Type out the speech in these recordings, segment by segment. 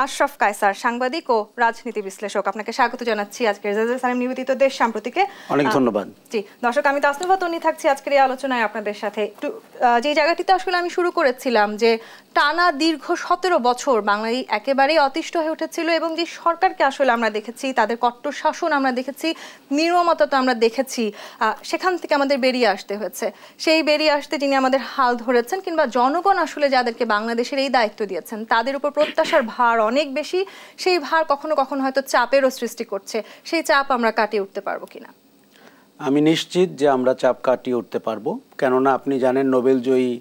আশরাফ কায়সার, সাংবাদিক ও রাজনীতি বিশ্লেষক। আপনাকে স্বাগত জানাচ্ছি আজকের রেজাউল সালেম নিবেদিত দেশ সাম্প্রতিকে। অনেক ধন্যবাদ। জি দর্শক, আমি তাসনিফা তন্নি থাকছি আজকের এই আলোচনায় আপনাদের সাথে। একটু যে জায়গাটিতে আসলে আমি শুরু করেছিলাম যে টানা দীর্ঘ 17 বছর বাঙালি একেবারেই অতিষ্ঠ হয়ে উঠেছিল এবং যে সরকারকে আসলে আমরা দেখেছি, তাদের কট্টর শাসন আমরা দেখেছি, নির্মমতা তো আমরা দেখেছি, সেখান থেকে আমাদের বেরিয়ে আসতে হয়েছে। সেই বেরিয়ে আসতে যিনি আমাদের হাল ধরেছেন কিংবা জনগণ আসলে যাদেরকে বাংলাদেশের এই দায়িত্ব দিয়েছেন তাদের উপর প্রত্যাশার ভার অনেক বেশি। সেই ভার কখনো কখনো হয়তো চাপেরও সৃষ্টি করছে। সেই চাপ আমরা কাটিয়ে উঠতে পারবো কিনা? আমি নিশ্চিত যে আমরা চাপ কাটিয়ে উঠতে পারবো, কেননা আপনি জানেন নোবেলজয়ী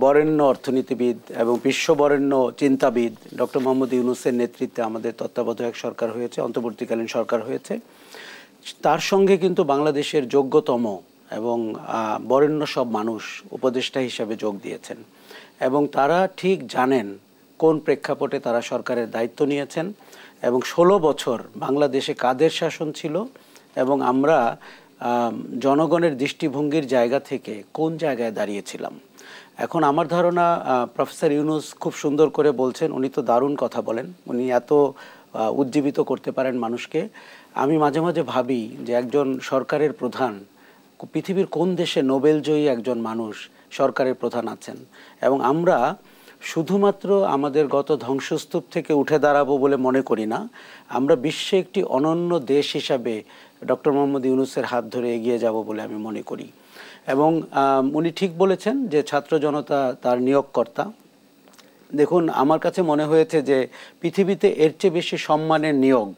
বরেণ্য অর্থনীতিবিদ এবং বিশ্ববরেণ্য চিন্তাবিদ ডক্টর মোহাম্মদ ইউনূসের নেতৃত্বে আমাদের তত্ত্বাবধায়ক সরকার হয়েছে, অন্তর্বর্তীকালীন সরকার হয়েছে। তার সঙ্গে কিন্তু বাংলাদেশের যোগ্যতম এবং বরেণ্য সব মানুষ উপদেষ্টা হিসাবে যোগ দিয়েছেন এবং তারা ঠিক জানেন কোন প্রেক্ষাপটে তারা সরকারের দায়িত্ব নিয়েছেন এবং 16 বছর বাংলাদেশে কাদের শাসন ছিল এবং আমরা জনগণের দৃষ্টিভঙ্গির জায়গা থেকে কোন জায়গায় দাঁড়িয়েছিলাম। এখন আমার ধারণা প্রফেসর ইউনূস খুব সুন্দর করে বলছেন, উনি তো দারুণ কথা বলেন, উনি এত উজ্জীবিত করতে পারেন মানুষকে। আমি মাঝে মাঝে ভাবি যে একজন সরকারের প্রধান, পৃথিবীর কোন দেশে নোবেলজয়ী একজন মানুষ সরকারের প্রধান আছেন, এবং আমরা শুধুমাত্র আমাদের গত ধ্বংসস্তূপ থেকে উঠে দাঁড়াবো বলে মনে করি না, আমরা বিশ্বে একটি অনন্য দেশ হিসাবে ডক্টর মোহাম্মদ ইউনূসের হাত ধরে এগিয়ে যাব বলে আমি মনে করি। এবং উনি ঠিক বলেছেন যে ছাত্র জনতা তার নিয়োগকর্তা। দেখুন, আমার কাছে মনে হয়েছে যে পৃথিবীতে এর চেয়ে বেশি সম্মানের নিয়োগ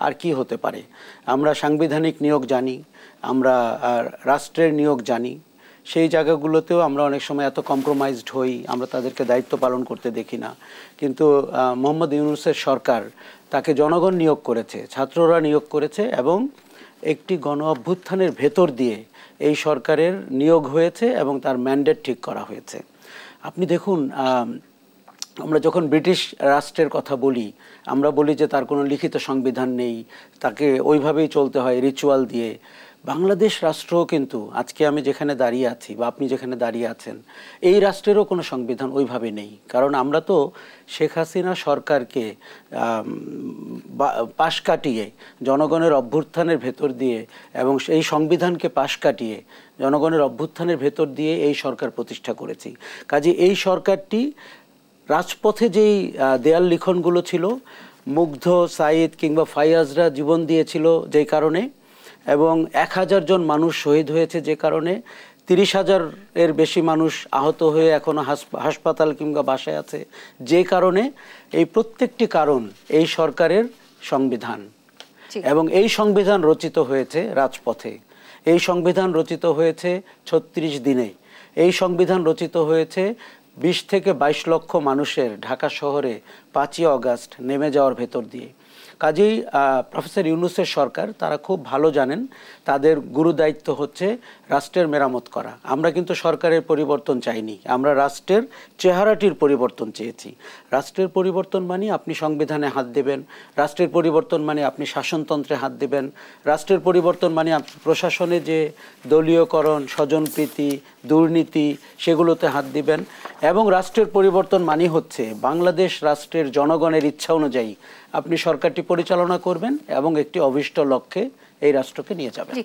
আর কি হতে পারে। আমরা সাংবিধানিক নিয়োগ জানি, আমরা রাষ্ট্রের নিয়োগ জানি, সেই জায়গাগুলোতেও আমরা অনেক সময় এত কম্প্রোমাইজড হই, আমরা তাদেরকে দায়িত্ব পালন করতে দেখি না। কিন্তু মোহাম্মদ ইউনূসের সরকার, তাকে জনগণ নিয়োগ করেছে, ছাত্ররা নিয়োগ করেছে এবং একটি গণ অভ্যুত্থানের ভেতর দিয়ে এই সরকারের নিয়োগ হয়েছে এবং তার ম্যান্ডেট ঠিক করা হয়েছে। আপনি দেখুন, আমরা যখন ব্রিটিশ রাষ্ট্রের কথা বলি, আমরা বলি যে তার কোনো লিখিত সংবিধান নেই, তাকে ওইভাবেই চলতে হয় রিচুয়াল দিয়ে। বাংলাদেশ রাষ্ট্রও কিন্তু আজকে আমি যেখানে দাঁড়িয়ে আছি বা আপনি যেখানে দাঁড়িয়ে আছেন, এই রাষ্ট্রেরও কোনো সংবিধান ওইভাবে নেই। কারণ আমরা তো শেখ হাসিনা সরকারকে পাশ কাটিয়ে জনগণের অভ্যুত্থানের ভেতর দিয়ে এবং এই সংবিধানকে পাশ কাটিয়ে জনগণের অভ্যুত্থানের ভেতর দিয়ে এই সরকার প্রতিষ্ঠা করেছি। কাজে এই সরকারটি রাজপথে যেই দেয়াল লিখনগুলো ছিল, মুগ্ধ, সাইদ কিংবা ফাইয়াজরা জীবন দিয়েছিল যেই কারণে, এবং 1000 জন মানুষ শহীদ হয়েছে যে কারণে, 30,000-এর বেশি মানুষ আহত হয়ে এখনও হাসপাতাল কিংবা বাসায় আছে যে কারণে, এই প্রত্যেকটি কারণ এই সরকারের সংবিধান। এবং এই সংবিধান রচিত হয়েছে রাজপথে, এই সংবিধান রচিত হয়েছে 36 দিনে, এই সংবিধান রচিত হয়েছে 20 থেকে 22 লক্ষ মানুষের ঢাকা শহরে 5ই আগস্ট নেমে যাওয়ার ভেতর দিয়ে। কাজেই প্রফেসর ইউনূসের সরকার, তারা খুব ভালো জানেন তাদের গুরু দায়িত্ব হচ্ছে রাষ্ট্রের মেরামত করা। আমরা কিন্তু সরকারের পরিবর্তন চাইনি, আমরা রাষ্ট্রের চেহারাটির পরিবর্তন চেয়েছি। রাষ্ট্রের পরিবর্তন মানে আপনি সংবিধানে হাত দেবেন, রাষ্ট্রের পরিবর্তন মানে আপনি শাসনতন্ত্রে হাত দেবেন, রাষ্ট্রের পরিবর্তন মানে আপনি প্রশাসনে যে দলীয়করণ, স্বজনপ্রীতি, দুর্নীতি সেগুলোতে হাত দিবেন, এবং রাষ্ট্রের পরিবর্তন মানে হচ্ছে বাংলাদেশ রাষ্ট্রের জনগণের ইচ্ছা অনুযায়ী আপনি সরকারটি পরিচালনা করবেন এবং একটি অভীষ্ট লক্ষ্যে এই রাষ্ট্রকে নিয়ে যাবেন।